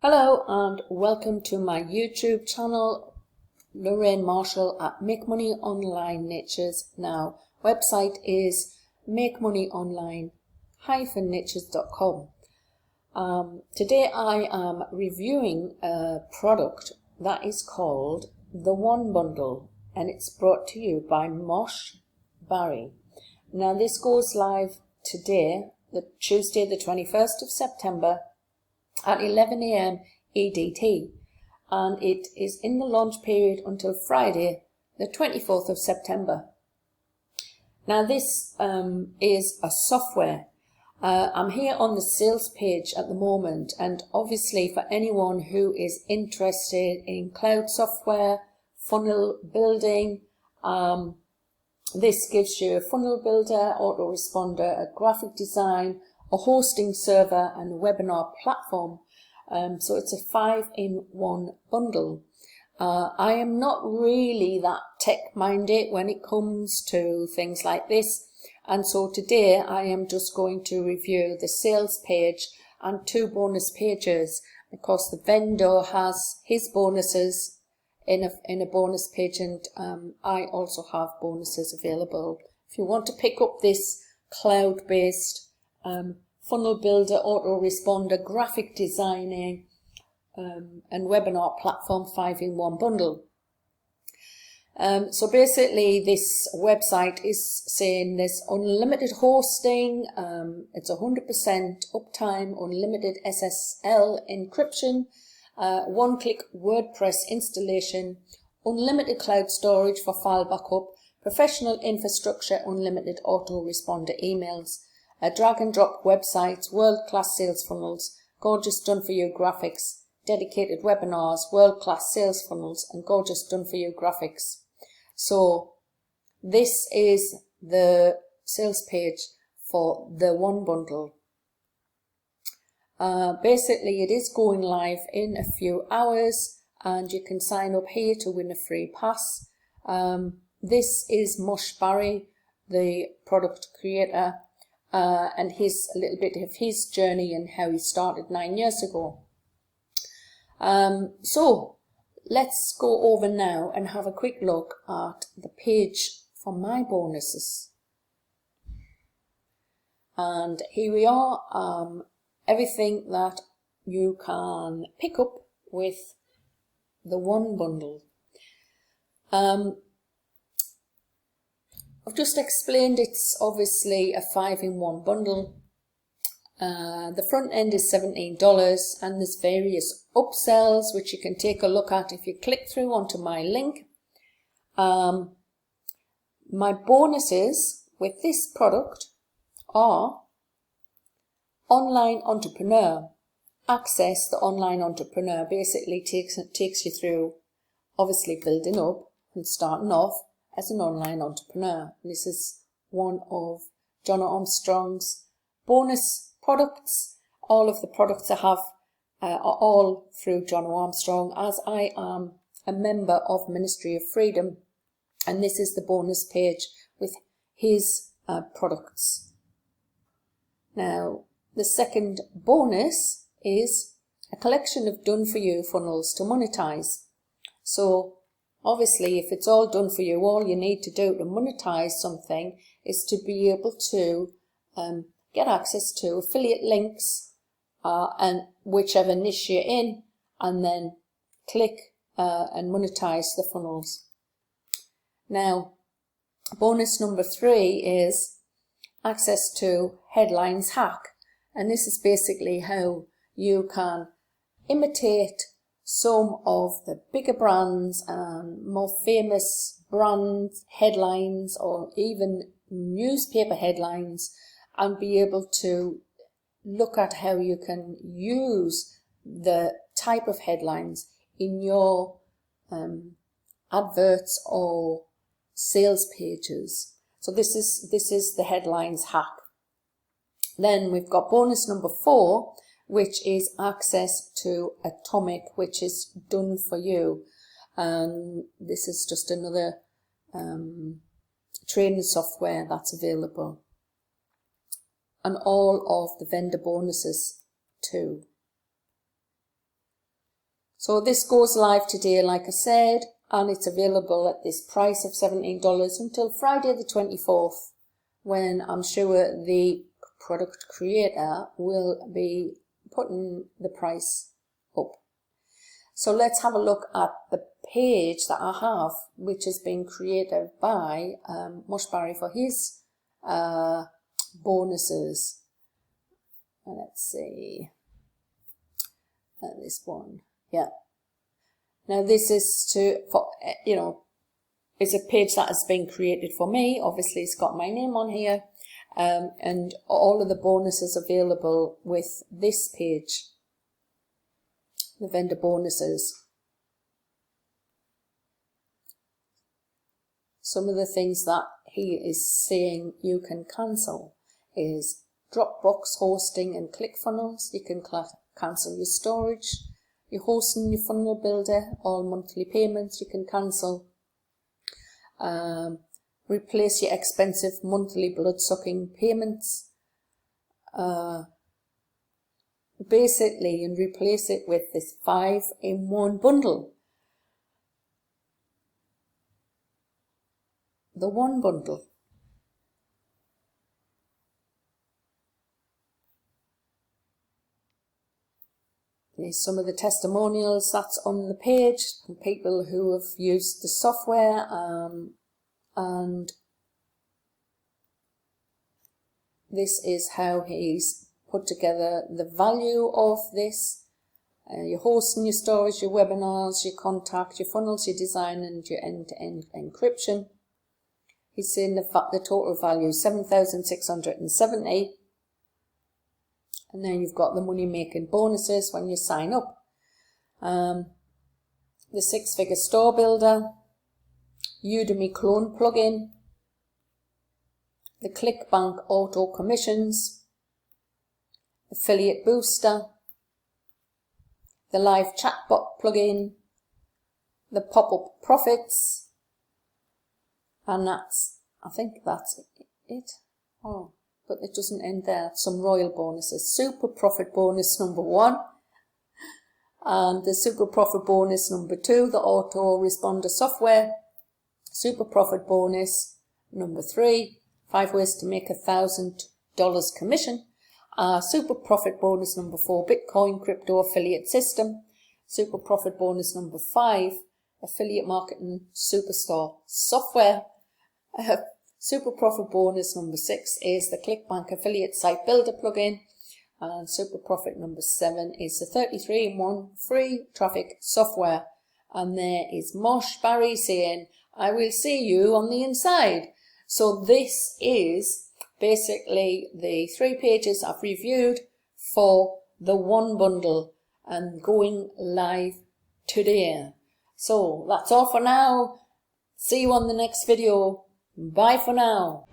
Hello and welcome to my YouTube channel, Loraine Marshall at Make Money Online Niches. Now, website is makemoneyonline-niches.com. Today I am reviewing a product that is called the One Bundle, and it's brought to you by Mosh, Bari. Now this goes live today, Tuesday the 21st of September at 11 AM EDT, and it is in the launch period until Friday the 24th of September. Now this is a software. I'm here on the sales page at the moment, and obviously for anyone who is interested in cloud software, funnel building, this gives you a funnel builder, autoresponder, a graphic design, a hosting server and a webinar platform. So it's a 5-in-1 bundle. I am not really that tech-minded when it comes to things like this, and so today I am just going to review the sales page and 2 bonus pages, because the vendor has his bonuses in a bonus page, and I also have bonuses available. If you want to pick up this cloud-based funnel builder, autoresponder, graphic designing and webinar platform 5-in-1 bundle. So basically this website is saying there's unlimited hosting, it's 100% uptime, unlimited SSL encryption, one-click WordPress installation, unlimited cloud storage for file backup, professional infrastructure, unlimited autoresponder emails, drag and drop websites, world-class sales funnels, gorgeous done-for-you graphics, dedicated webinars, world-class sales funnels, and gorgeous done-for-you graphics. So this is the sales page for the One Bundle. Basically it is going live in a few hours, and you can sign up here to win a free pass. This is Mosh Bari, the product creator, and a little bit of his journey and how he started 9 years ago. So let's go over now and have a quick look at the page for my bonuses. And here we are, everything that you can pick up with the One Bundle. I've just explained it's obviously a 5-in-1 bundle. The front end is $17, and there's various upsells which you can take a look at if you click through onto my link. My bonuses with this product are online entrepreneur. Access the online entrepreneur basically takes you through obviously building up and starting off as an online entrepreneur. This is one of John Armstrong's bonus products. All of the products I have are all through John Armstrong, as I am a member of Ministry of Freedom, and this is the bonus page with his products. Now, the second bonus is a collection of done-for-you funnels to monetize. So obviously, if it's all done for you, all you need to do to monetize something is to be able to get access to affiliate links and whichever niche you're in, and then click and monetize the funnels. Now, bonus number 3 is access to Headlines Hack, and this is basically how you can imitate some of the bigger brands and more famous brands headlines, or even newspaper headlines, and be able to look at how you can use the type of headlines in your adverts or sales pages. So this is the Headlines Hack. Then we've got bonus number 4, which is access to Atomic, which is done for you. And this is just another training software that's available. And all of the vendor bonuses too. So this goes live today, like I said, and it's available at this price of $17 until Friday the 24th, when I'm sure the product creator will be putting the price up. So let's have a look at the page that I have, which has been created by Mosh Bari for his bonuses. Let's see, this one, yeah. Now this is it's a page that has been created for me. Obviously it's got my name on here, and all of the bonuses available with this page, the vendor bonuses. Some of the things that he is saying you can cancel is Dropbox hosting and ClickFunnels. You can cancel your storage, your hosting, your funnel builder, all monthly payments you can cancel. Replace your expensive monthly blood-sucking payments. Basically, and replace it with this 5-in-1 bundle. The one bundle. There's some of the testimonials that's on the page from people who have used the software, and this is how he's put together the value of this. Your hosting, your storage, your webinars, your contact, your funnels, your design, and your end-to-end encryption. He's saying the total value is $7,670. And then you've got the money making bonuses when you sign up. The 6-figure store builder, Udemy clone plugin, the ClickBank auto commissions, affiliate booster, the live chatbot plugin, the pop-up profits, and I think that's it. Oh, but it doesn't end there. Some royal bonuses. Super profit bonus number 1. And the super profit bonus number 2, the Autoresponder software. Super profit bonus number 3, 5 ways to make $1,000 commission. Super profit bonus number 4, Bitcoin crypto affiliate system. Super profit bonus number 5, affiliate marketing superstar software. Super profit bonus number 6 is the ClickBank affiliate site builder plugin, and super profit number 7 is the 33-in-1 free traffic software. And there is Mosh Bari saying, I will see you on the inside. So this is basically the 3 pages I've reviewed for the one bundle and going live today. So that's all for now. See you on the next video. Bye for now.